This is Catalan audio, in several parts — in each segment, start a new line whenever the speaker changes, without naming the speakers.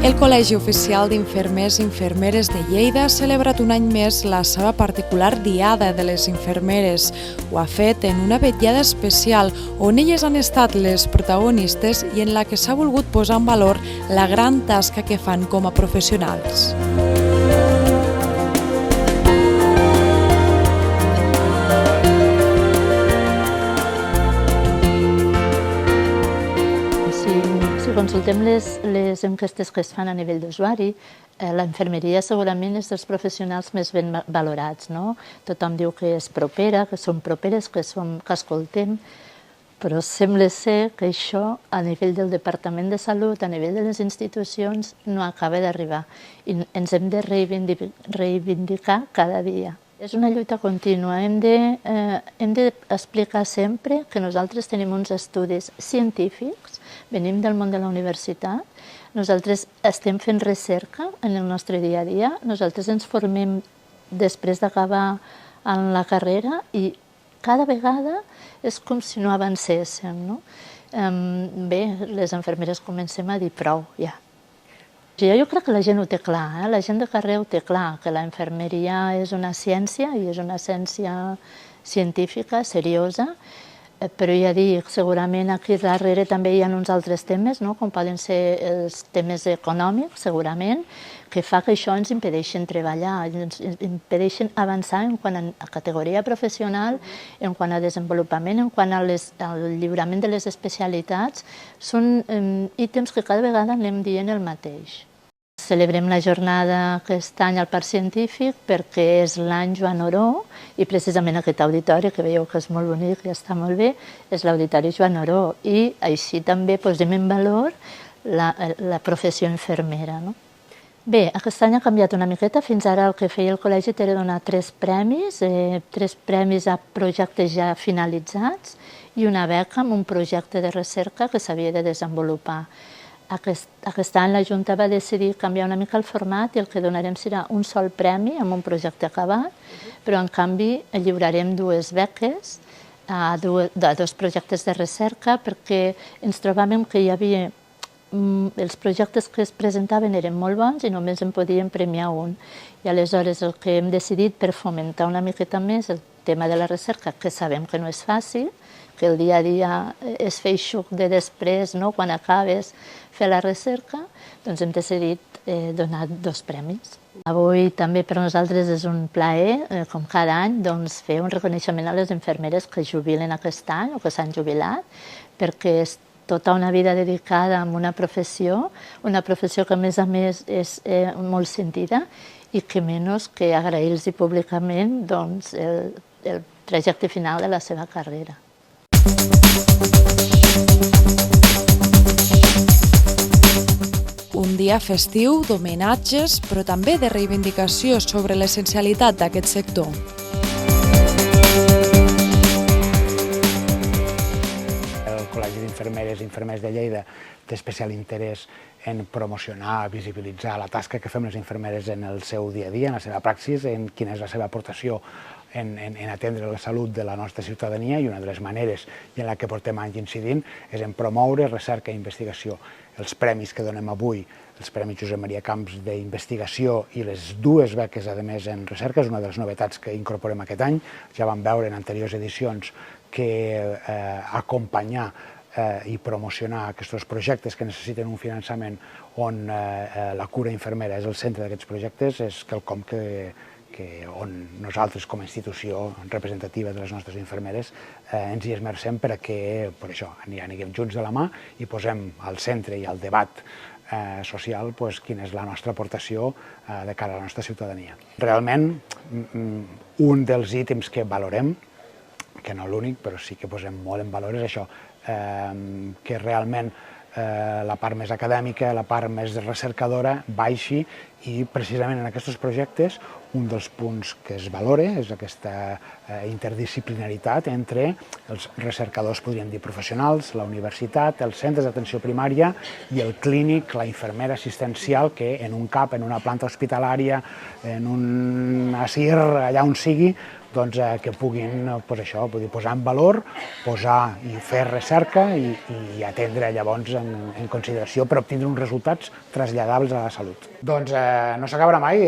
El Col·legi Oficial d'Infermers i Infermeres de Lleida ha celebrat un any més la seva particular Diada de les Infermeres. Ho ha fet en una vetllada especial on elles han estat les protagonistes i en la que s'ha volgut posar en valor la gran tasca que fan com a professionals.
Si consultem les enquestes que es fan a nivell d'usuari, la infermeria segurament és dels professionals més ben valorats, no? Tothom diu que és propera, que som properes, que escoltem, però sembla ser que això a nivell del Departament de Salut, a nivell de les institucions, no acaba d'arribar i ens hem de reivindicar cada dia. És una lluita contínua. Hem d'explicar sempre que nosaltres tenim uns estudis científics, venim del món de la universitat, nosaltres estem fent recerca en el nostre dia a dia, nosaltres ens formem després d'acabar en la carrera i cada vegada és com si no avancéssim, no? Bé, les infermeres comencem a dir prou, ja. Jo crec que la gent ho té clar, la gent de carrer ho té clar, que la infermeria és una ciència i és una ciència científica, seriosa, però ja dic, segurament aquí darrere també hi ha uns altres temes, com poden ser els temes econòmics, segurament, que fa que això ens impedeixen treballar, ens impedeixen avançar en quant a categoria professional, en quant a desenvolupament, en quant al lliurament de les especialitats. Són ítems que cada vegada anem dient el mateix. Celebrem la jornada aquest any al Parc Científic perquè és l'any Joan Oró i precisament aquest auditori, que veieu que és molt bonic i està molt bé, és l'auditori Joan Oró i així també posem en valor la professió infermera. Bé, aquest any ha canviat una miqueta. Fins ara el que feia el col·legi era donar 3 premis a projectes ja finalitzats i una beca amb un projecte de recerca que s'havia de desenvolupar. Aquest any la Junta va decidir canviar una mica el format i el que donarem serà un sol premi amb un projecte acabat, però en canvi lliurarem 2 beques a 2 projectes de recerca perquè ens trobàvem que hi havia els projectes que es presentaven eren molt bons i només en podíem premiar un. I aleshores el que hem decidit per fomentar una miqueta més el tema de la recerca, que sabem que no és fàcil, que el dia a dia és feixuc de després, quan acabes fer la recerca, doncs hem decidit donar 2 premis. Avui també per nosaltres és un plaer, com cada any, fer un reconeixement a les infermeres que jubilen aquest any o que s'han jubilat, perquè és tota una vida dedicada a una professió que a més és molt sentida i que menys que agrair-los públicament el trajecte final de la seva carrera.
Un dia festiu d'homenatges, però també de reivindicació sobre l'essencialitat d'aquest sector.
El Col·legi d'Infermeres i Infermers de Lleida té especial interès en promocionar, visibilitzar la tasca que fem les infermeres en el seu dia a dia, en la seva praxis, en quina és la seva aportació en atendre la salut de la nostra ciutadania, i una de les maneres en la que portem anys incidint és en promoure recerca i investigació. Els premis que donem avui, els Premis Josep Maria Camps d'investigació i les 2 beques, a més, en recerca, és una de les novetats que incorporem aquest any. Ja vam veure en anteriors edicions que acompanyar i promocionar aquests projectes que necessiten un finançament on la cura infermera és el centre d'aquests projectes és quelcom on nosaltres, com a institució representativa de les nostres infermeres, ens hi esmercem perquè, per això, anem junts de la mà i posem al centre i al debat social quina és la nostra aportació de cara a la nostra ciutadania. Realment, un dels ítems que valorem, que no l'únic, però sí que posem molt en valor, és això, que realment la part més acadèmica, la part més recercadora baixi i precisament en aquests projectes un dels punts que es valora és aquesta interdisciplinaritat entre els recercadors, podríem dir, professionals, la universitat, els centres d'atenció primària i el clínic, la infermera assistencial, que en un CAP, en una planta hospitalària, en un ASIR, allà on sigui, que puguin posar en valor, posar i fer recerca i atendre llavors en consideració per obtenir uns resultats traslladables a la salut. Doncs no s'acabarà mai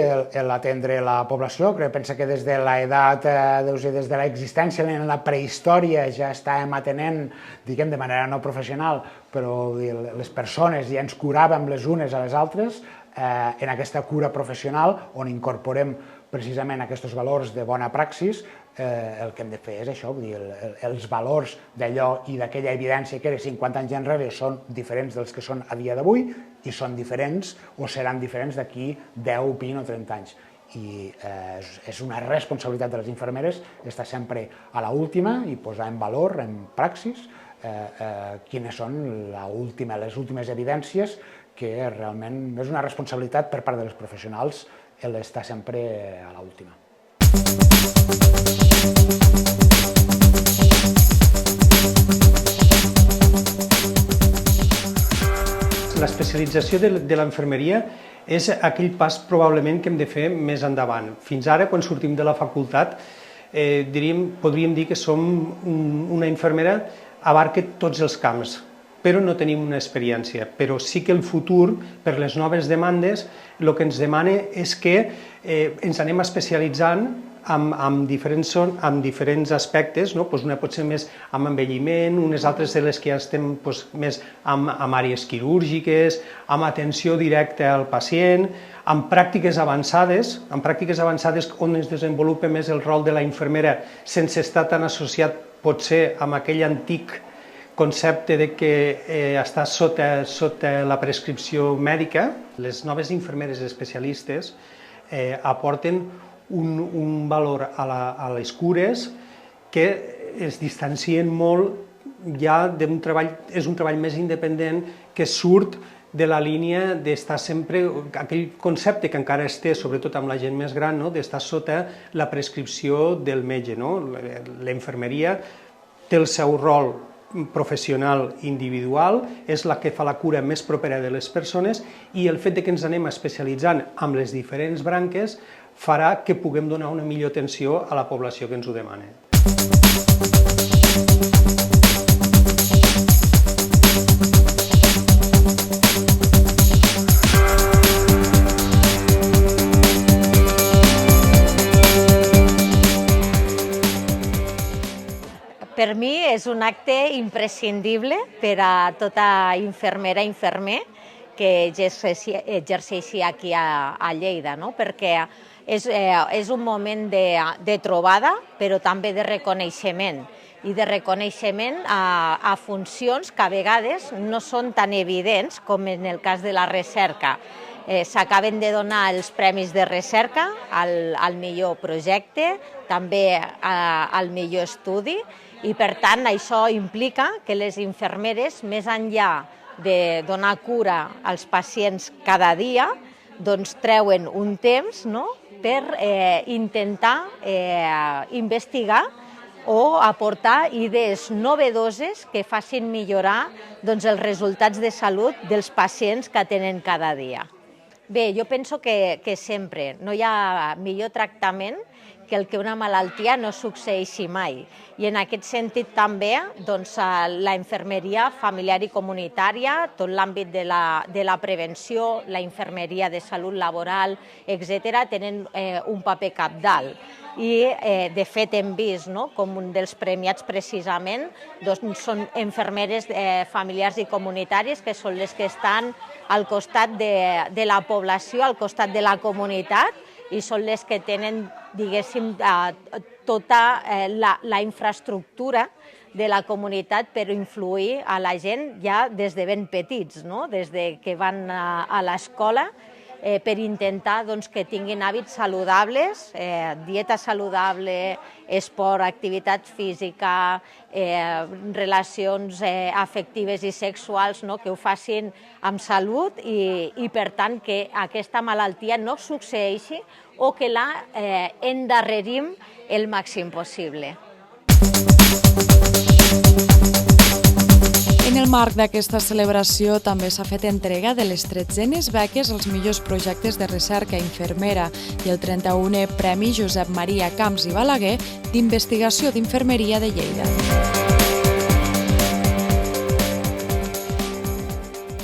l'atendre la població. Pensa que des de l'edat, des de l'existència en la prehistòria ja estàvem atenent, diguem de manera no professional, però les persones ja ens curàvem les unes a les altres en aquesta cura professional on incorporem precisament aquests valors de bona praxis. El que hem de fer és això, els valors d'allò i d'aquella evidència que era 50 anys enrere són diferents dels que són a dia d'avui i són diferents o seran diferents d'aquí 10, 20 o 30 anys. I és una responsabilitat de les infermeres estar sempre a l'última i posar en valor, en praxis, quines són les últimes evidències, que realment és una responsabilitat per part dels professionals l'estar sempre a l'última.
L'especialització de l'infermeria és aquell pas probablement que hem de fer més endavant. Fins ara, quan sortim de la facultat, podríem dir que som una infermera abarca tots els camps, però no tenim una experiència. Però sí que el futur, per les noves demandes, el que ens demana és que ens anem especialitzant en diferents aspectes. Una pot ser més amb envelliment, unes altres de les que ja estem més amb àrees quirúrgiques, amb atenció directa al pacient, amb pràctiques avançades on es desenvolupa més el rol de la infermera sense estar tan associat potser amb aquell antic concepte de que està sota la prescripció mèdica. Les noves infermeres especialistes aporten un valor a les cures que es distancien molt ja d'un treball, és un treball més independent que surt de la línia d'estar sempre, aquell concepte que encara es té, sobretot amb la gent més gran, d'estar sota la prescripció del metge. La infermeria té el seu rol professional individual, és la que fa la cura més propera de les persones i el fet que ens anem especialitzant amb les diferents branques farà que puguem donar una millor atenció a la població que ens ho demana.
Per mi és un acte imprescindible per a tota infermera i infermer que exerceixi aquí a Lleida, perquè és un moment de trobada, però també de reconeixement, i de reconeixement a funcions que a vegades no són tan evidents com en el cas de la recerca. S'acaben de donar els premis de recerca al millor projecte, també al millor estudi, i per tant això implica que les infermeres, més enllà de donar cura als pacients cada dia, doncs treuen un temps per intentar investigar o aportar idees novedoses que facin millorar els resultats de salut dels pacients que tenen cada dia. Bé, jo penso que sempre no hi ha millor tractament que el que una malaltia no succeeixi mai. I en aquest sentit també la infermeria familiar i comunitària, tot l'àmbit de la prevenció, la infermeria de salut laboral, etc., tenen un paper cabdal. I de fet hem vist com un dels premiats precisament són infermeres familiars i comunitàries, que són les que estan al costat de la població, al costat de la comunitat, i són les que tenen, diguéssim, tota la infraestructura de la comunitat per influir a la gent ja des de ben petits, des que van a l'escola, per intentar que tinguin hàbits saludables, dieta saludable, esport, activitat física, relacions afectives i sexuals, que ho facin amb salut i per tant que aquesta malaltia no succeeixi o que la endarrerim el màxim possible.
En el marc d'aquesta celebració també s'ha fet entrega de les 13enes beques als millors projectes de recerca infermera i el 31è Premi Josep Maria Camps i Balaguer d'Investigació d'Infermeria de Lleida.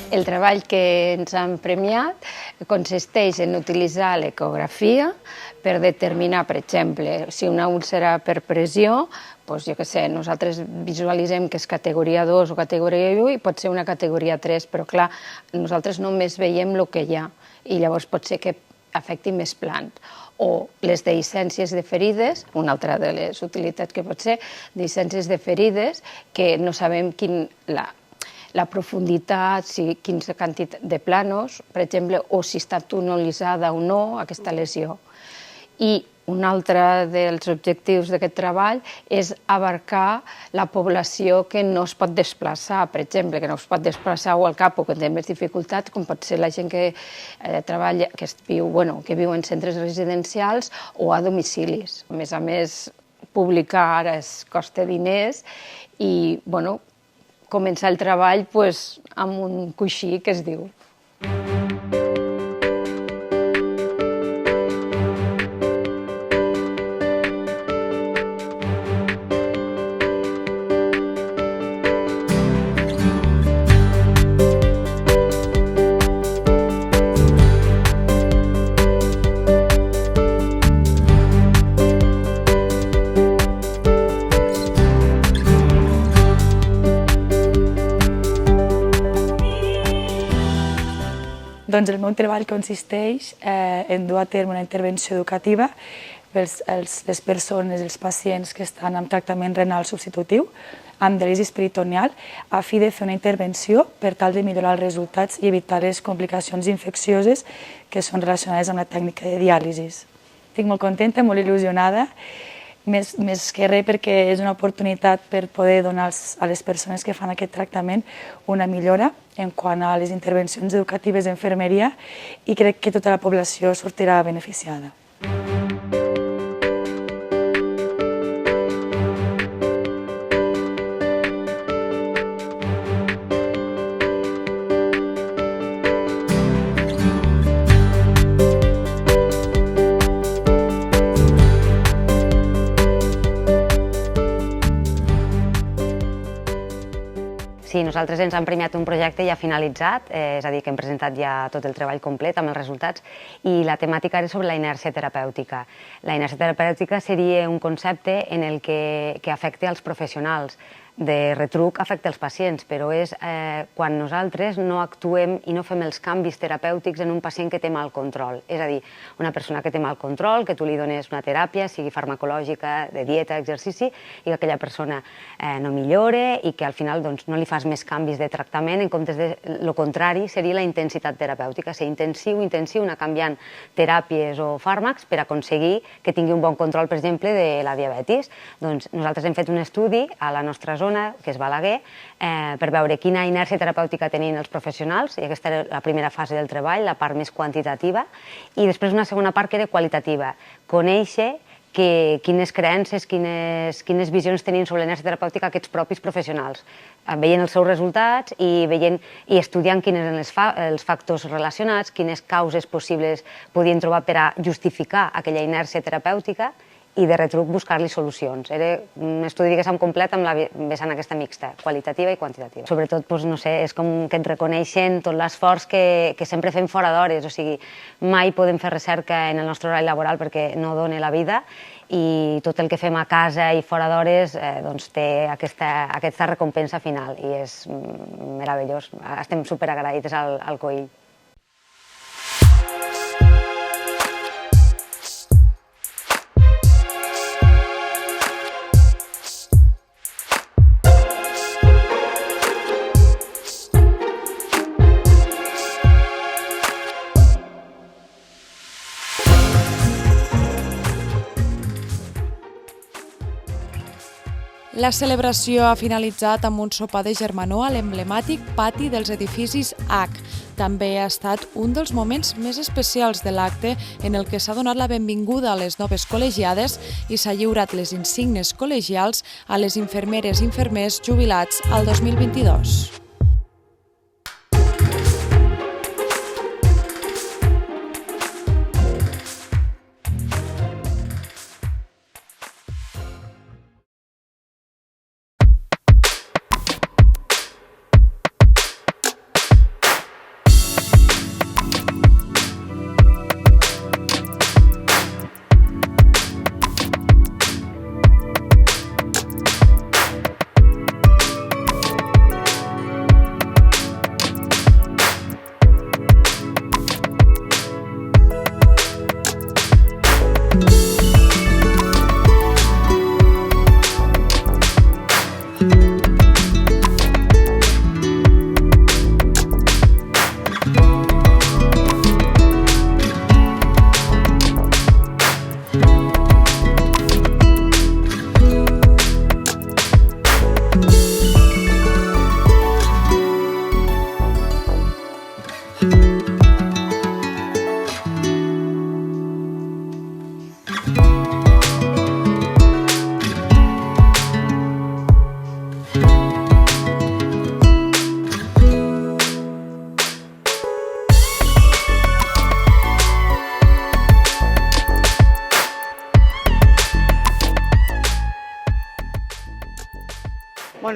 El treball que ens han premiat consisteix en utilitzar l'ecografia per determinar, per exemple, si una úlcera per pressió, doncs jo què sé, nosaltres visualitzem que és categoria 2 o categoria 1 i pot ser una categoria 3, però clar, nosaltres només veiem el que hi ha i llavors pot ser que afecti més plans. O les dehiscències de ferides, una altra de les utilitats que pot ser, dehiscències de ferides que no sabem la profunditat, quina quantitat de planos, per exemple, o si està tunelitzada o no aquesta lesió. I un altre dels objectius d'aquest treball és abarcar la població que no es pot desplaçar, per exemple, que no es pot desplaçar o al cap o que té més dificultats, com pot ser la gent que treballa, que viu en centres residencials o a domicilis. A més, publicar ara es costa diners i, començar el treball amb un coixí que es diu.
Doncs el meu treball consisteix en dur a terme una intervenció educativa per les persones, els pacients que estan amb tractament renal substitutiu, amb diàlisi peritoneal, a fi de fer una intervenció per tal de millorar els resultats i evitar les complicacions infeccioses que són relacionades amb la tècnica de diàlisi. Estic molt contenta, molt il·lusionada, més que res perquè és una oportunitat per poder donar a les persones que fan aquest tractament una millora en quant a les intervencions educatives d'infermeria i crec que tota la població sortirà beneficiada.
Sí, nosaltres ens han premiat un projecte ja finalitzat, és a dir, que hem presentat ja tot el treball complet amb els resultats, i la temàtica era sobre la inèrcia terapèutica. La inèrcia terapèutica seria un concepte en el que afecta als professionals. De retruc afecta els pacients, però és quan nosaltres no actuem i no fem els canvis terapèutics en un pacient que té mal control. És a dir, una persona que té mal control, que tu li dones una teràpia, sigui farmacològica, de dieta, exercici, i que aquella persona no millore i que al final no li fas més canvis de tractament, en comptes de lo contrari seria la intensitat terapèutica, ser intensiu, anar canviant teràpies o fàrmacs per aconseguir que tingui un bon control, per exemple, de la diabetis. Doncs nosaltres hem fet un estudi a la nostra zona, que és Balaguer, per veure quina inèrcia terapèutica tenien els professionals, i aquesta era la primera fase del treball, la part més quantitativa, i després una segona part que era qualitativa, conèixer quines creences, quines visions tenien sobre l'inèrcia terapèutica aquests propis professionals, veient els seus resultats i estudiant quins eren els factors relacionats, quines causes possibles podien trobar per a justificar aquella inèrcia terapèutica i de retruc buscar-li solucions. Era un estudi, diguéssim, complet amb la vessant aquesta mixta, qualitativa i quantitativa. Sobretot, és com que et reconeixen tot l'esforç que sempre fem fora d'hores, o sigui, mai podem fer recerca en el nostre horari laboral perquè no dona la vida i tot el que fem a casa i fora d'hores té aquesta recompensa final i és meravellós. Estem superagraïts al COIL.
La celebració ha finalitzat amb un sopar de germanor a l'emblemàtic pati dels edificis H. També ha estat un dels moments més especials de l'acte en el que s'ha donat la benvinguda a les noves col·legiades i s'ha lliurat les insígnies col·legials a les infermeres i infermers jubilats al 2022.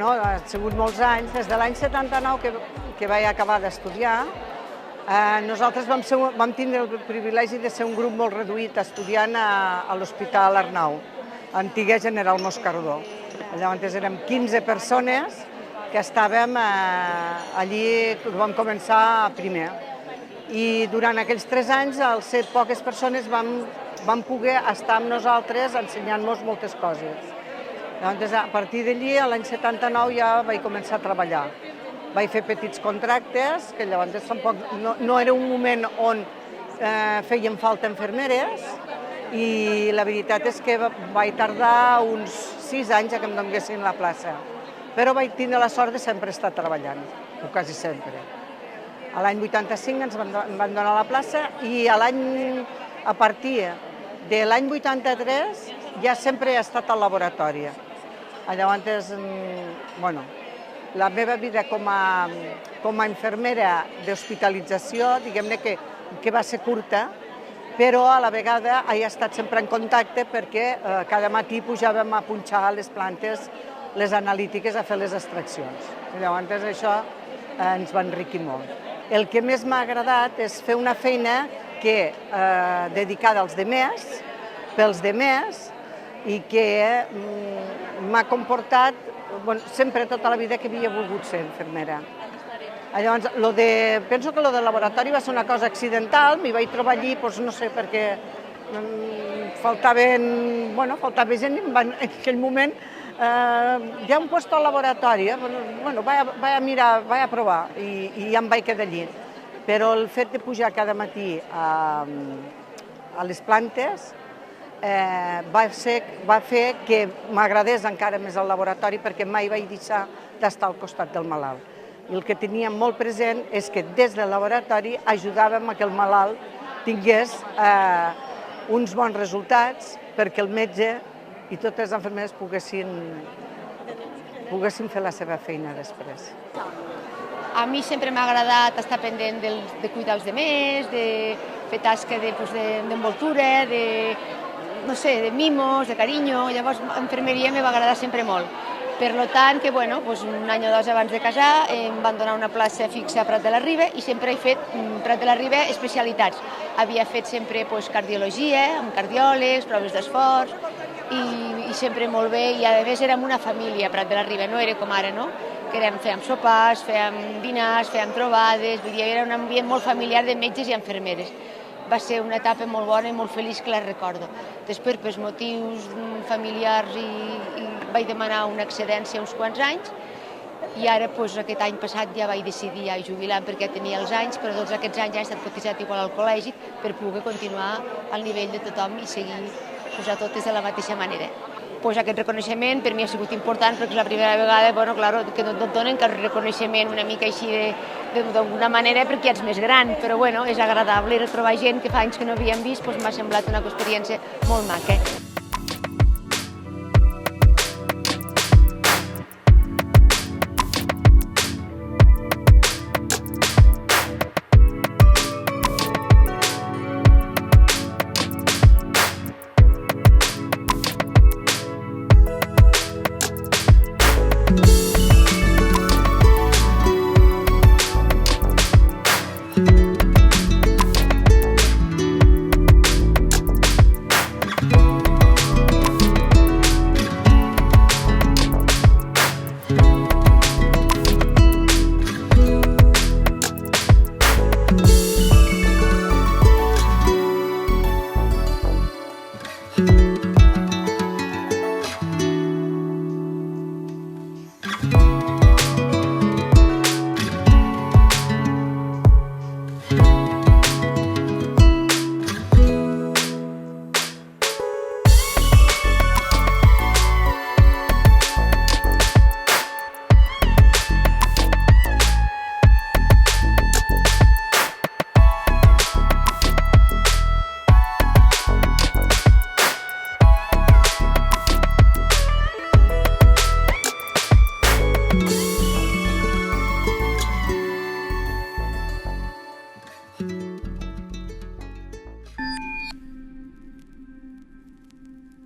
ha sigut molts anys, des de l'any 79 que vaig acabar d'estudiar. Nosaltres vam tindre el privilegi de ser un grup molt reduït estudiant a l'Hospital Arnau, antiga General Moscardó. Llavors érem 15 persones que estàvem allí, vam començar primer. I durant aquells 3 anys, al ser poques persones, vam poder estar amb nosaltres ensenyant-nos moltes coses. Llavors, a partir d'allí, l'any 79, ja vaig començar a treballar. Vaig fer petits contractes, que llavors tampoc no era un moment on feien falta infermeres, i la veritat és que vaig tardar uns 6 anys a que em donessin la plaça. Però vaig tindre la sort de sempre estar treballant, o quasi sempre. L'any 85 ens van donar la plaça i a partir de l'any 83 ja sempre he estat al laboratori. Llavors, la meva vida com a infermera d'hospitalització, diguem-ne que va ser curta, però a la vegada he estat sempre en contacte perquè cada matí pujàvem a punxar a les plantes les analítiques a fer les extraccions. Llavors això ens va enriquir molt. El que més m'ha agradat és fer una feina dedicada als demés, pels demés, i que m'ha comportat sempre tota la vida que havia volgut ser infermera. Llavors, penso que lo del laboratori va ser una cosa accidental, m'hi vaig trobar allí, no sé, perquè faltava gent, en aquell moment hi ha un lloc al laboratori, vaig a mirar, vaig a provar, i ja em vaig quedar allí. Però el fet de pujar cada matí a les plantes va fer que m'agradés encara més el laboratori perquè mai vaig deixar d'estar al costat del malalt. I el que teníem molt present és que des del laboratori ajudàvem a que el malalt tingués uns bons resultats perquè el metge i totes les infermeres poguessin fer la seva feina després.
A mi sempre m'ha agradat estar pendent de cuidar els demés, de fer tasques d'envoltura, de mimos, de carinyo. Llavors, infermeria me va agradar sempre molt. Per tant, que un any o 2 abans de casar em van donar una plaça fixa a Prat de la Riba i sempre he fet Prat de la Riba especialitats. Havia fet sempre cardiologia, amb cardiòlegs, proves d'esforç, i sempre molt bé. I a més érem una família a Prat de la Riba, no era com ara, no? Que fèiem sopars, fèiem dinars, fèiem trobades, vull dir, era un ambient molt familiar de metges i infermeres. Va ser una etapa molt bona i molt feliç que la recordo. Després, per motius familiars, vaig demanar una excedència uns quants anys i ara, aquest any passat, ja vaig decidir jubilar perquè tenia els anys, però tots aquests anys he estat cotitzat igual al col·legi per poder continuar al nivell de tothom i seguir totes de la mateixa manera. Aquest reconeixement per mi ha sigut important perquè és la primera vegada que no et donen cap reconeixement una mica així d'alguna manera perquè ets més gran, però és agradable retrobar gent que fa anys que no havíem vist, m'ha semblat una experiència molt maca.